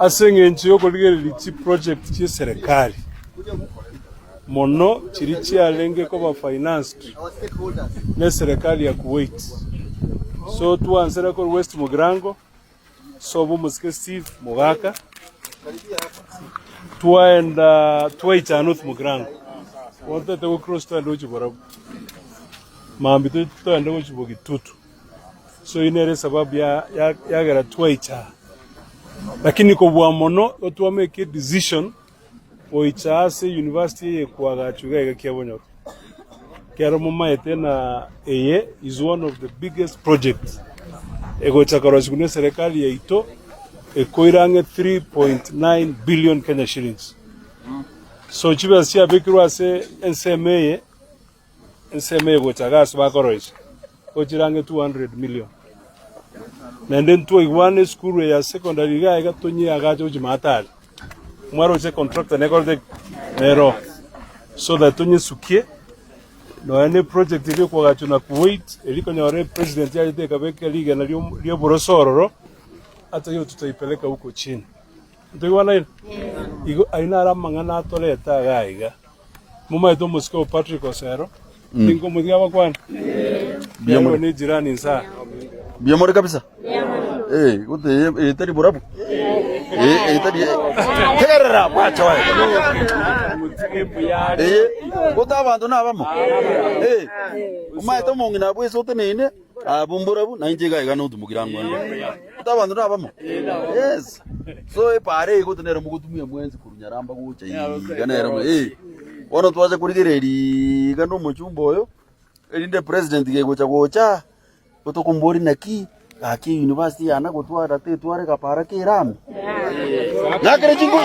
Asenge yo kuligera chi project chi serikali. Mono chirichi alenge kwa finance ne serikali ya Kuwait. So tuanzira kwa West Mugrango. So bumuske Steve Mugaka. Tuenda tuwaita North Mugrango. Wanta tewo cross to ando chibora. Maambito to ando chibogi tutu. So inere sababu ya gara tuwaita. Lakini kwa mono otuwa make decision oichase university ye kwa chuga kiabonyo. Kiaro mama etena eye is one of the biggest projects. Ego chakoroshikune serikali ya ito ekoirange 3.9 billion Kenya shillings. So chiba siya bekiru ase NCMA go chagas bakoroish. Ochirange 200 million. Nenden tuwa igwane skuru ya secondary ga ega tonyi agacho ujimatali. Mwaro che contractor nekorte nero. So that tonyi sukie. No ene project ili kwa gacho na Kuwait. Ili kwenye ware president ya jite kabeke liga na liyo borosororo. Hata hiyo tutaipeleka huko chini. Ntuigwana hili? Igo aina ramangana atole eta gaiga. Muma ito musikao Patrick Osero. Ningo muziga wakwana. Biamore ni jirani nsa. Biamore kabisa? Biamore. Itari burabu? Itari. Terra, wacha wae. Kota abantu nabamo. Uma ito mongi nabwe sote nene. Bumburabu na injega igano tumugirango. Kota abantu nabamo. Yes. So pare ikotenera mugutumia mwenzi kurunyaramba gucha iganera. Ono twaje kurigereri gano muchumbo oyo. Elinde president gegocha gocha. Otokumbori naki aki university yana gotwara te tware kapara ke ram nakere jingo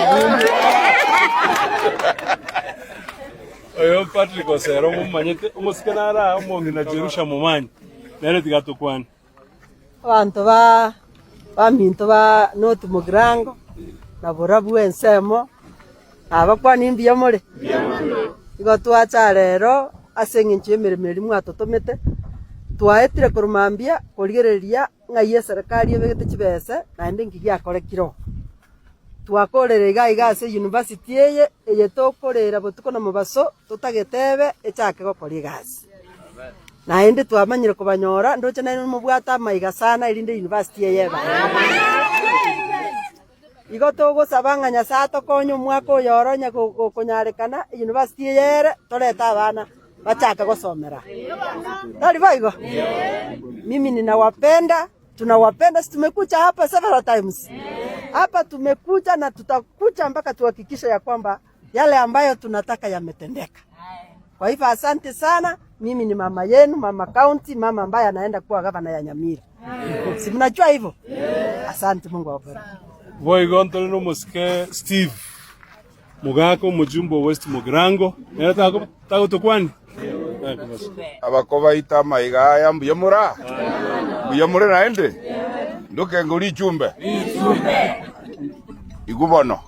oyo Patrick Osero mumanyete umusikanara umongi na Jerusha mumanyi nere tigatokwana abantu baminto ba North Mugrango na borabu ensemo abakwani Biamore igo twacha rero asenge nchemeremeri mwatotomete twaetire kurumambia kurigereria ngaiye serikali ebegete chibese na ende ngigia korekiro twakorere igase university eye tokorera botuko na mubaso tutagetebe echake gokori gasi na ende twamanyire kubanyora ndoche na mubwata maiga sana irinde university yeba igo togo sabanganya sato konyo mwako yoronya konyarekana university yere toreta abana bachaka gosomera. Tari baigo? Mimi ninawapenda, tunawapenda, tumekuja hapa several times. Hapa tumekuja na tutakuja mpaka tuhakikishe ya kwamba yale ambayo tunataka yametendeka. Kwa hivyo asante sana, mimi ni mama yenu, mama county, mama ambaye anaenda kuwa gavana ya Nyamira. Si mnajua hivyo? Asante, Mungu awabariki. Voigonto no muske Steve Mugako mujumbo West Mugrango. Nera tago tokwani. Abakoba ita maiga ya Biamora. Biamore naende. Ndoke ngori chumbe. Igubono.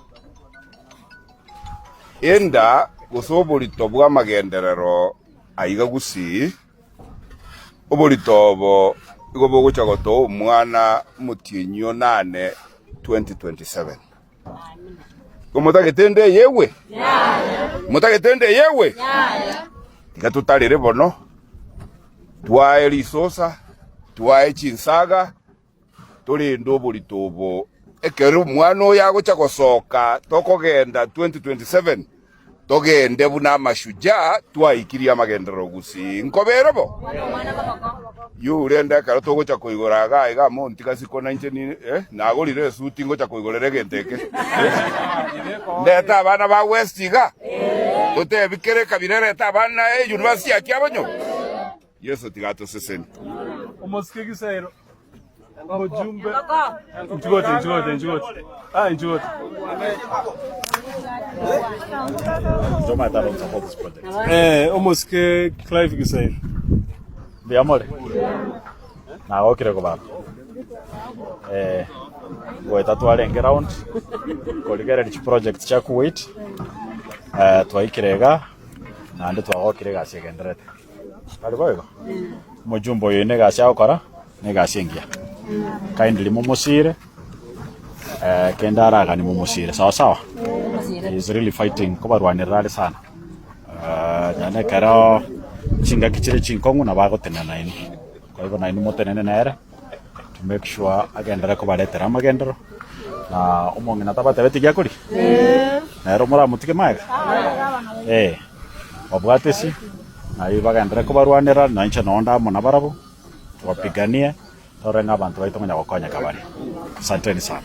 Enda gusoborito bwa magenderero aiga gusi. Oboritobo igobo guchagoto umwana mutienyo 8 2027. Komutagetende yewe. Mutagetende yewe. Gatutarire bono. Twae risosa, twae chinsaga, tuli ndoboritobo. Ekeru mwana oya gocha gosoka tokogenda 2027. Togende buna mashujaa twaikiria magendero gusi. Nkoberebo. Yurenda karo togocha koigoraga iga monti kasiko nje nagorire suti ngocha koigorere genteke. Ndeta abana ba West iga. Tote bikere kabirere ta abana university akiabonyo. Yeso tigato seseni. Omoske gisairo. Mujumbe. Njugote. Njugote. Joma ta don't support this project. Omoske Clive gisairo. Biamore. Na okire ko ba. Goeta twarenge round. Koligera this project cha Kuwait. Twaikirega na ndio twagokirega ciegenderete. Kali boygo. Mujumbo yene gasha okora ne gashingia. Kindly mumusire kenda araga ni mumusire sawa sawa. He is really fighting kubarwanirira sana. Nyane karo chinga kichire chinkongu na bagotena naini. Kwa hivyo naini motenene nere to make sure agendera kubaretera amagendero na umonge natabate beti gyakuri nero mura mutike maega wabwatesi na ibagendera kubarwanira na incha nonda mona barabu wapiganie torenga abantu baito munya gokonya kabari. Asanteni sana.